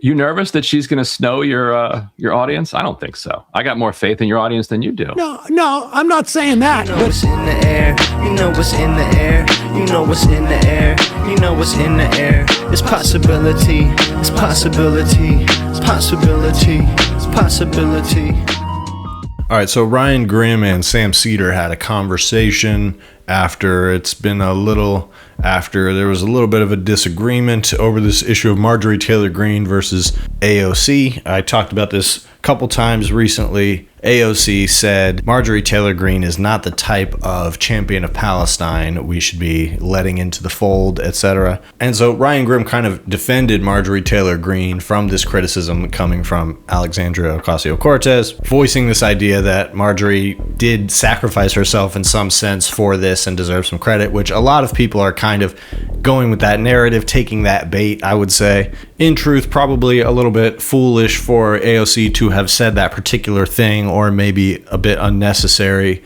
You nervous that she's going to snow your audience? I don't think so. I got more faith in your audience than you do. No, I'm not saying that. You know what's in the air. You know what's in the air. You know what's in the air. You know what's in the air. It's possibility. It's possibility. It's possibility. It's possibility. All right, so Ryan Grimm and Sam Seder had a conversation after there was a little bit of a disagreement over this issue of Marjorie Taylor Greene versus AOC. I talked about this a couple times recently. AOC said Marjorie Taylor Greene is not the type of champion of Palestine we should be letting into the fold, etc. And so Ryan Grimm kind of defended Marjorie Taylor Greene from this criticism coming from Alexandria Ocasio-Cortez, voicing this idea that Marjorie did sacrifice herself in some sense for this and deserves some credit, which a lot of people are kind of going with that narrative, taking that bait, I would say. In truth, probably a little bit foolish for AOC to have said that particular thing, or maybe a bit unnecessary,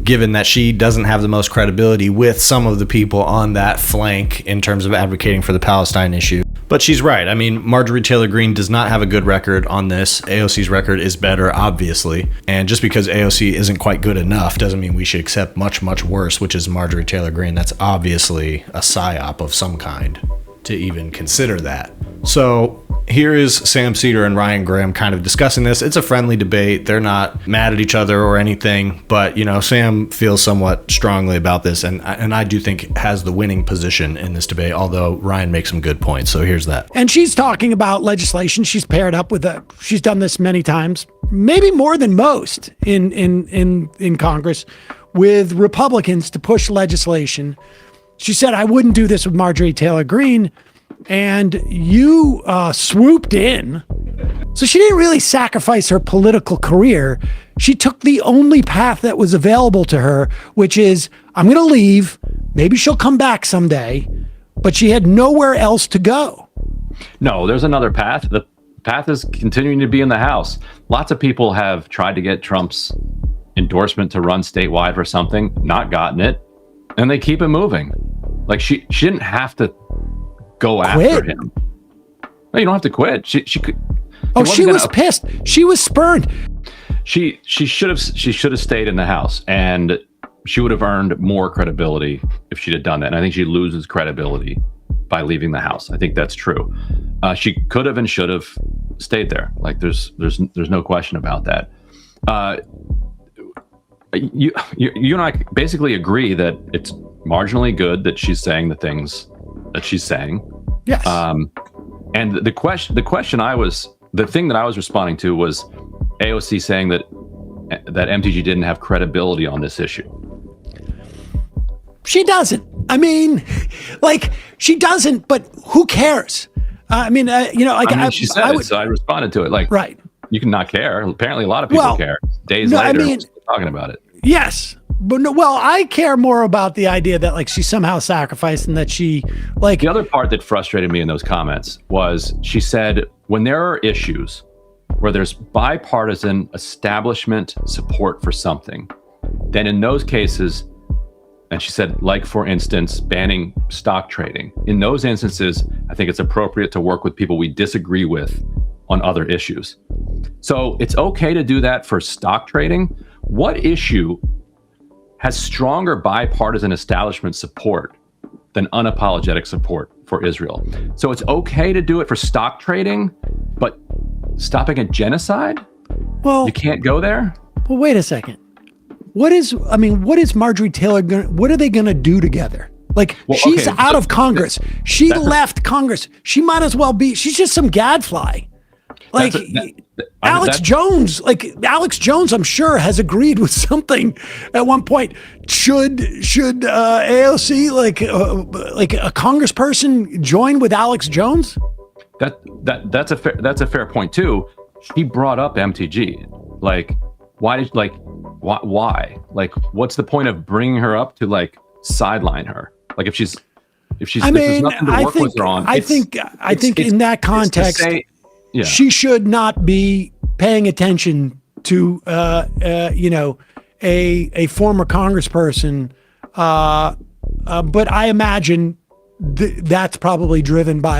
given that she doesn't have the most credibility with some of the people on that flank in terms of advocating for the Palestine issue. But she's right. I mean, Marjorie Taylor Greene does not have a good record on this. AOC's record is better, obviously. And just because AOC isn't quite good enough doesn't mean we should accept much, much worse, which is Marjorie Taylor Greene. That's obviously a psyop of some kind to even consider that. So here is Sam Seder and Ryan Grimm kind of discussing this. It's a friendly debate. They're not mad at each other or anything, but Sam feels somewhat strongly about this, and I do think has the winning position in this debate, although Ryan makes some good points. So here's that. And she's talking about legislation. She's paired up with she's done this many times, maybe more than most in Congress, with Republicans to push legislation. She said, I wouldn't do this with Marjorie Taylor Greene. And you swooped in. So she didn't really sacrifice her political career. She took the only path that was available to her, which is, I'm going to leave. Maybe she'll come back someday. But she had nowhere else to go. No, there's another path. The path is continuing to be in the House. Lots of people have tried to get Trump's endorsement to run statewide for something, not gotten it, and they keep it moving. Like she didn't have to go after him. No, you don't have to quit. She could. Oh, she was pissed. She was spurned. She should have stayed in the House, and she would have earned more credibility if she'd have done that. And I think she loses credibility by leaving the House. I think that's true. She could have and should have stayed there. Like there's no question about that. You and I basically agree that it's marginally good that she's saying the things that she's saying. Yes. And the thing that I was responding to was AOC saying that MTG didn't have credibility on this issue. She doesn't. I mean, she doesn't, but who cares? She said it, so I responded to it. Right. You can not care. Apparently a lot of people care. Days later, we're still talking about it. Yes. But I care more about the idea that she somehow sacrificed and that she the other part that frustrated me in those comments was she said when there are issues where there's bipartisan establishment support for something, then in those cases, and she said, for instance, banning stock trading. In those instances, I think it's appropriate to work with people we disagree with on other issues. So it's okay to do that for stock trading. What issue has stronger bipartisan establishment support than unapologetic support for Israel? So it's okay to do it for stock trading, but stopping a genocide? Well, you can't go there? Well, wait a second. What is Marjorie Taylor what are they going to do together? She's out of Congress. She left Congress. She might as well be, she's just some gadfly. Alex Jones, I'm sure has agreed with something at one point. Should AOC, a congressperson, join with Alex Jones? That's a fair point too. She brought up MTG. Why? What's the point of bringing her up to sideline her? If there's nothing to work with her on. I think in that context. Yeah. She should not be paying attention to, a former congressperson. But I imagine that's probably driven by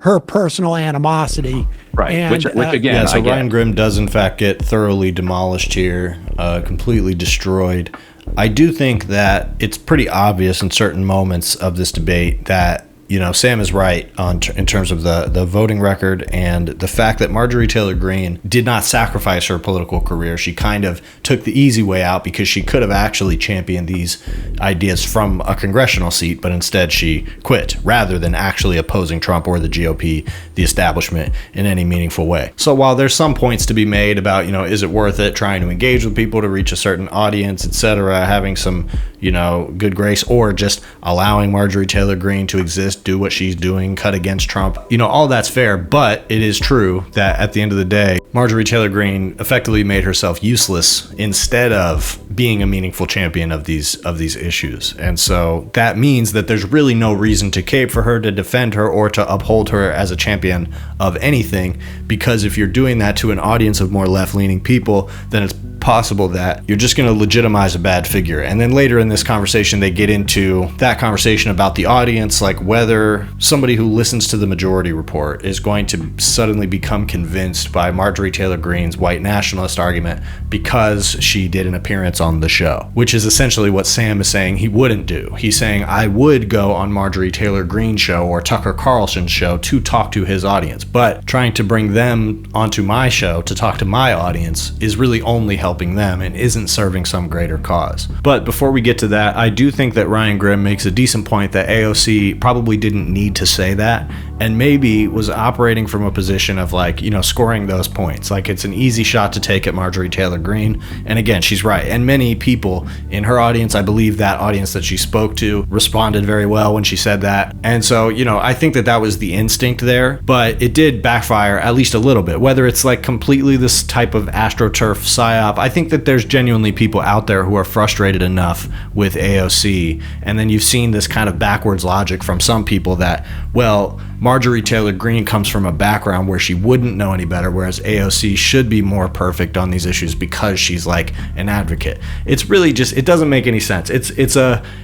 her personal animosity. Right. And, which again, Yeah, so I get. Ryan Grimm does in fact get thoroughly demolished here, completely destroyed. I do think that it's pretty obvious in certain moments of this debate that, you know, Sam is right in terms of the voting record and the fact that Marjorie Taylor Greene did not sacrifice her political career. She kind of took the easy way out because she could have actually championed these ideas from a congressional seat, but instead she quit rather than actually opposing Trump or the GOP, the establishment, in any meaningful way. So while there's some points to be made about, you know, is it worth it trying to engage with people to reach a certain audience, etc., having some, you know, good grace, or just allowing Marjorie Taylor Greene to exist, do what she's doing, cut against Trump. You know, all that's fair, but it is true that at the end of the day, Marjorie Taylor Greene effectively made herself useless instead of being a meaningful champion of these issues. And so that means that there's really no reason to cape for her, to defend her, or to uphold her as a champion of anything, because if you're doing that to an audience of more left-leaning people, then it's possible that you're just going to legitimize a bad figure. And then later in this conversation, they get into that conversation about the audience, like whether somebody who listens to the Majority Report is going to suddenly become convinced by Marjorie Taylor Greene's white nationalist argument because she did an appearance on the show, which is essentially what Sam is saying he wouldn't do. He's saying, I would go on Marjorie Taylor Greene's show or Tucker Carlson's show to talk to his audience, but trying to bring them onto my show to talk to my audience is really only helping them and isn't serving some greater cause. But before we get to that, I do think that Ryan Grimm makes a decent point that AOC probably didn't need to say that, and maybe was operating from a position of, like, you know, scoring those points. Like, it's an easy shot to take at Marjorie Taylor Greene. And again, she's right. And many people in her audience, I believe that audience that she spoke to, responded very well when she said that. And so, you know, I think that that was the instinct there, but it did backfire at least a little bit. Whether it's like completely this type of AstroTurf psyop, I think that there's genuinely people out there who are frustrated enough with AOC. And then you've seen this kind of backwards logic from some people that, well, Marjorie Taylor Greene comes from a background where she wouldn't know any better, whereas AOC should be more perfect on these issues because she's like an advocate. It's really just, it doesn't make any sense.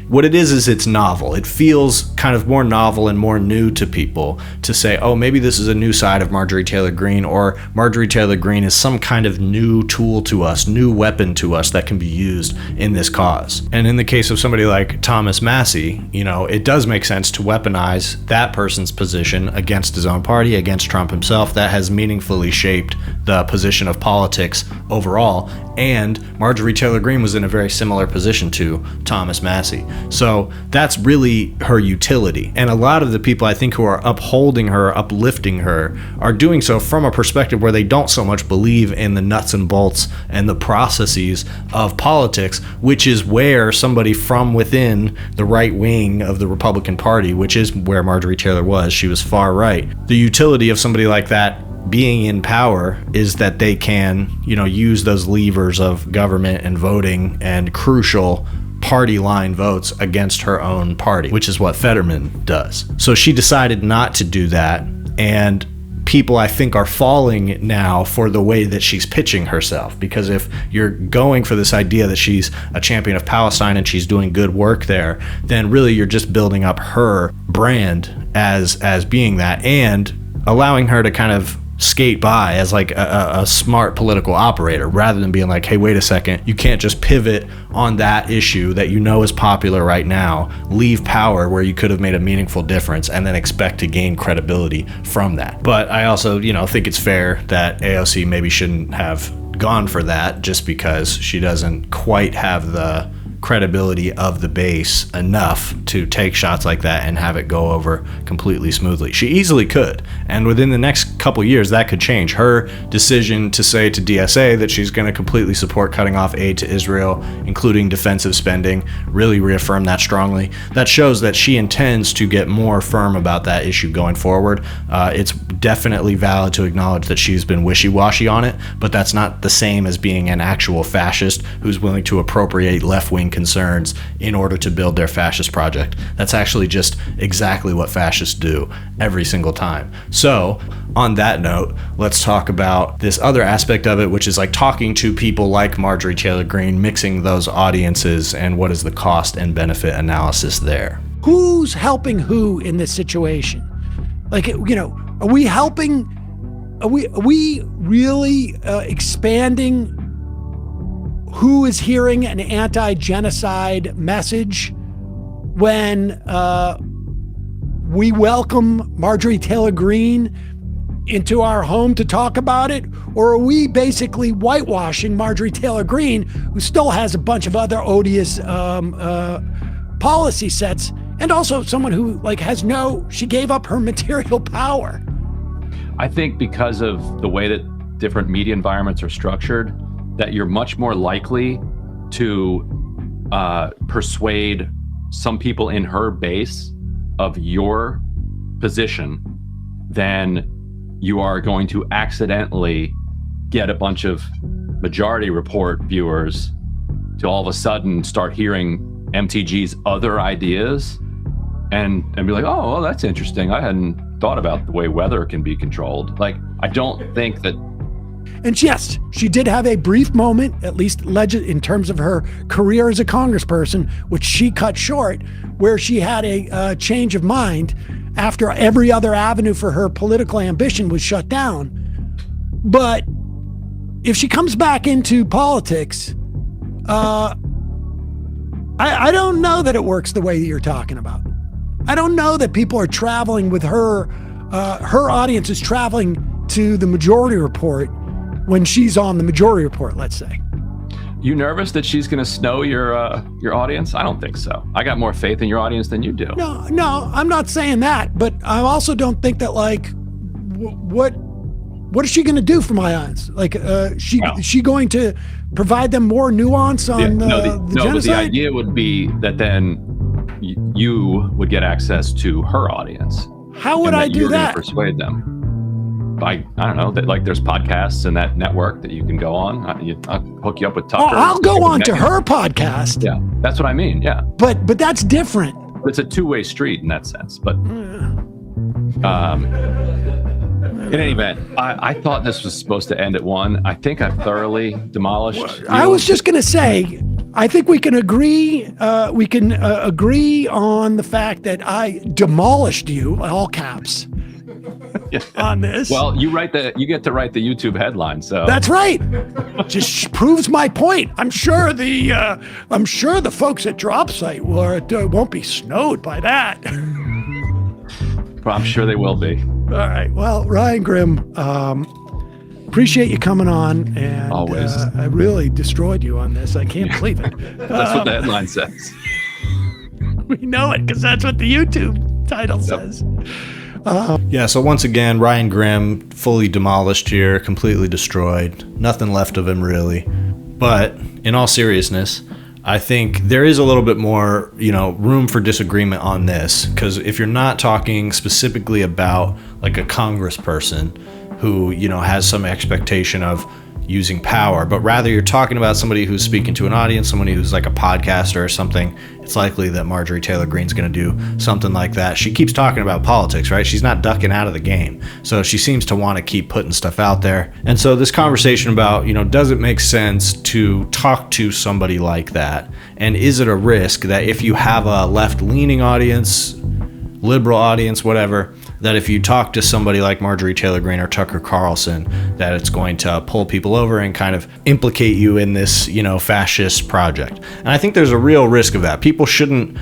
What it is it's novel. It feels kind of more novel and more new to people to say, oh, maybe this is a new side of Marjorie Taylor Greene, or Marjorie Taylor Greene is some kind of new tool to us, new weapon to us that can be used in this cause. And in the case of somebody like Thomas Massie, you know, it does make sense to weaponize that person's position against his own party, against Trump himself. That has meaningfully shaped the position of politics overall. And Marjorie Taylor Greene was in a very similar position to Thomas Massie. So that's really her utility. And a lot of the people I think who are upholding her, uplifting her, are doing so from a perspective where they don't so much believe in the nuts and bolts and the processes of politics, which is where somebody from within the right wing of the Republican Party, which is where Marjorie Taylor was, she was far right. The utility of somebody like that being in power is that they can, you know, use those levers of government and voting and crucial party line votes against her own party, which is what Fetterman does. So she decided not to do that, and people I think are falling now for the way that she's pitching herself, because if you're going for this idea that she's a champion of Palestine and she's doing good work there, then really you're just building up her brand as being that, and allowing her to kind of skate by as like a smart political operator, rather than being like, hey, wait a second, you can't just pivot on that issue that you know is popular right now, leave power where you could have made a meaningful difference, and then expect to gain credibility from that. But I also, you know, think it's fair that AOC maybe shouldn't have gone for that, just because she doesn't quite have the credibility of the base enough to take shots like that and have it go over completely smoothly. She easily could, and within the next couple years that could change. Her decision to say to DSA that she's going to completely support cutting off aid to Israel, including defensive spending, really reaffirmed that strongly. That shows that she intends to get more firm about that issue going forward. It's definitely valid to acknowledge that she's been wishy-washy on it, but that's not the same as being an actual fascist who's willing to appropriate left-wing concerns in order to build their fascist project. That's actually just exactly what fascists do every single time. So on that note, let's talk about this other aspect of it, which is like talking to people like Marjorie Taylor Greene, mixing those audiences, and what is the cost and benefit analysis there. Who's helping who in this situation? Like, you know, Are we helping? Are we really expanding who is hearing an anti-genocide message when we welcome Marjorie Taylor Greene into our home to talk about it? Or are we basically whitewashing Marjorie Taylor Greene, who still has a bunch of other odious policy sets, and also someone who she gave up her material power? I think because of the way that different media environments are structured, that you're much more likely to persuade some people in her base of your position than you are going to accidentally get a bunch of Majority Report viewers to all of a sudden start hearing MTG's other ideas and be like, oh, well, that's interesting. I hadn't thought about the way weather can be controlled. Like, I don't think that. And yes, she did have a brief moment, at least in terms of her career as a congressperson, which she cut short, where she had a change of mind after every other avenue for her political ambition was shut down. But if she comes back into politics, I don't know that it works the way that you're talking about. I don't know that people are traveling with her. Her audience is traveling to the Majority Report when she's on the Majority Report, let's say. You nervous that she's going to snow your audience? I don't think so. I got more faith in your audience than you do. No, I'm not saying that, but I also don't think that what is she going to do for my audience? Is she going to provide them more nuance on the genocide? But the idea would be that then you would get access to her audience. How would I do that? Persuade them. I don't know, that there's podcasts in that network that you can go on. I'll hook you up with Tucker. Oh, I'll go on to her podcast. Yeah, that's what I mean. Yeah, but that's different. It's a two-way street in that sense. But in any event, I thought this was supposed to end at 1. I think I've thoroughly demolished. I was just going to say, I think we can agree. We can agree on the fact that I demolished you, all caps. On this. Well, you get to write the YouTube headline, so that's right. Just proves my point. I'm sure the folks at DropSite won't be snowed by that. I'm sure they will be. All right. Well, Ryan Grimm, appreciate you coming on, and always. I really destroyed you on this. I can't believe it. That's what the headline says. We know it because that's what the YouTube title says. So once again, Ryan Grimm fully demolished here, completely destroyed. Nothing left of him, really. But in all seriousness, I think there is a little bit more, room for disagreement on this, because if you're not talking specifically about like a congressperson who, has some expectation of using power, but rather you're talking about somebody who's speaking to an audience, somebody who's like a podcaster or something, it's likely that Marjorie Taylor Greene's going to do something like that. She keeps talking about politics, right? She's not ducking out of the game. So she seems to want to keep putting stuff out there. And so this conversation about, does it make sense to talk to somebody like that? And is it a risk that if you have a left-leaning audience, liberal audience, whatever, that if you talk to somebody like Marjorie Taylor Greene or Tucker Carlson, that it's going to pull people over and kind of implicate you in this, fascist project. And I think there's a real risk of that. People shouldn't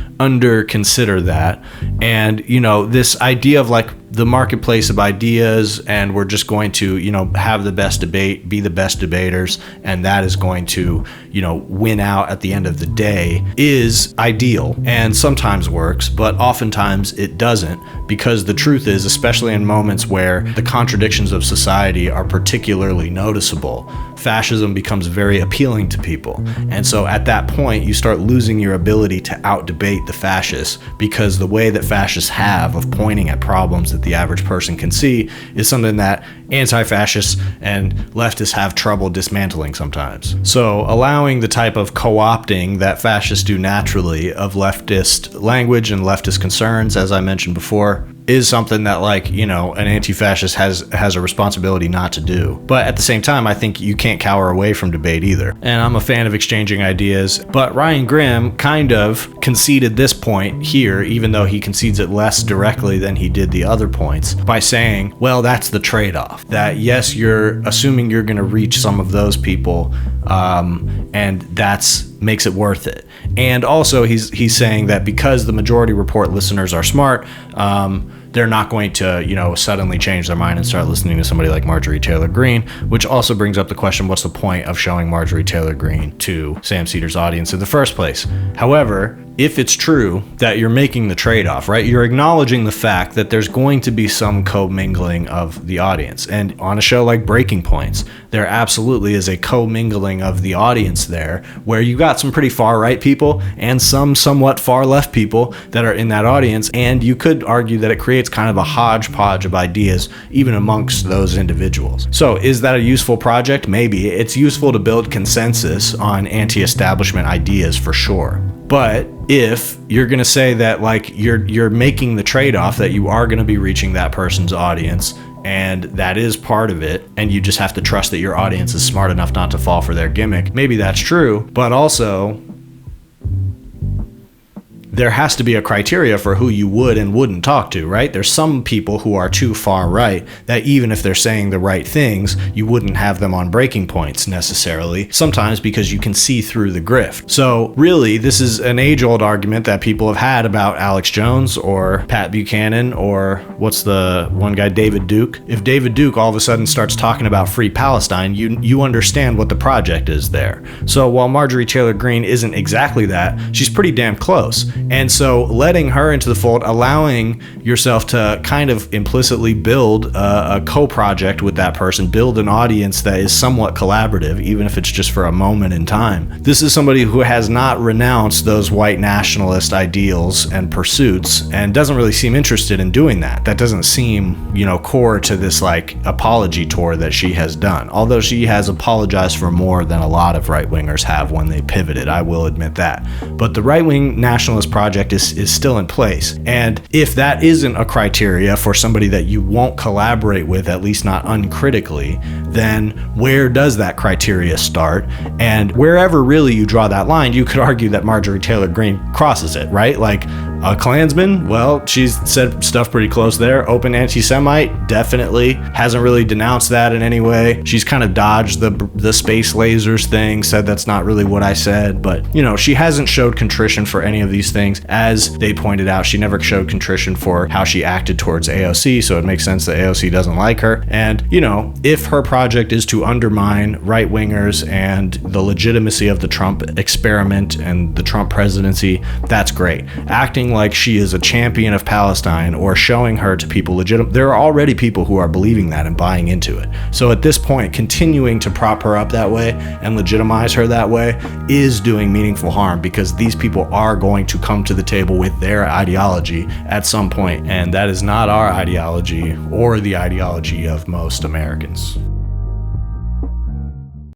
consider that. And, this idea of the marketplace of ideas, and we're just going to, have the best debate, be the best debaters, and that is going to, win out at the end of the day, is ideal and sometimes works, but oftentimes it doesn't, because the truth is, especially in moments where the contradictions of society are particularly noticeable, fascism becomes very appealing to people. And so at that point, you start losing your ability to out-debate the fascists, because the way that fascists have of pointing at problems that the average person can see is something that anti-fascists and leftists have trouble dismantling sometimes. So allowing the type of co-opting that fascists do naturally of leftist language and leftist concerns, as I mentioned before, is something that, like, you know, an anti-fascist has a responsibility not to do. But at the same time, I think you can't cower away from debate either. And I'm a fan of exchanging ideas, but Ryan Grimm kind of conceded this point here, even though he concedes it less directly than he did the other points, by saying, well, that's the trade-off. That yes, you're assuming you're going to reach some of those people, and that's makes it worth it. And also he's saying that because the majority report listeners are smart, they're not going to, you know, suddenly change their mind and start listening to somebody like Marjorie Taylor Greene, which also brings up the question, what's the point of showing Marjorie Taylor Greene to Sam Seder's audience in the first place? However, if it's true that you're making the trade-off, right, you're acknowledging the fact that there's going to be some commingling of the audience. And on a show like Breaking Points, there absolutely is a commingling of the audience there, where you got some pretty far-right people and some somewhat far-left people that are in that audience. And you could argue that it creates kind of a hodgepodge of ideas even amongst those individuals. So is that a useful project? Maybe. It's useful to build consensus on anti-establishment ideas for sure. But if you're going to say that, like, you're making the trade-off that you are going to be reaching that person's audience, and that is part of it, and you just have to trust that your audience is smart enough not to fall for their gimmick, maybe that's true. But also, there has to be a criteria for who you would and wouldn't talk to, right? There's some people who are too far right that even if they're saying the right things, you wouldn't have them on Breaking Points necessarily, sometimes because you can see through the grift. So really, this is an age-old argument that people have had about Alex Jones or Pat Buchanan or what's the one guy, David Duke. If David Duke all of a sudden starts talking about free Palestine, you understand what the project is there. So while Marjorie Taylor Greene isn't exactly that, she's pretty damn close. And so letting her into the fold, allowing yourself to kind of implicitly build a co-project with that person, build an audience that is somewhat collaborative, even if it's just for a moment in time. This is somebody who has not renounced those white nationalist ideals and pursuits and doesn't really seem interested in doing that. That doesn't seem, you know, core to this like apology tour that she has done. Although she has apologized for more than a lot of right-wingers have when they pivoted, I will admit that. But the right-wing nationalist project is still in place. And if that isn't a criteria for somebody that you won't collaborate with, at least not uncritically, then where does that criteria start? And wherever really you draw that line, you could argue that Marjorie Taylor Greene crosses it, right? Like a Klansman, well, she's said stuff pretty close there. Open anti-Semite, definitely. Hasn't really denounced that in any way. She's kind of dodged the space lasers thing, said that's not really what I said. But, you know, she hasn't showed contrition for any of these things. As they pointed out, she never showed contrition for how she acted towards AOC, so it makes sense that AOC doesn't like her. And, you know, if her project is to undermine right-wingers and the legitimacy of the Trump experiment and the Trump presidency, that's great. Acting like she is a champion of Palestine or showing her to people legitimate, there are already people who are believing that and buying into it. So at this point, continuing to prop her up that way and legitimize her that way is doing meaningful harm, because these people are going to come to the table with their ideology at some point, and that is not our ideology or the ideology of most Americans.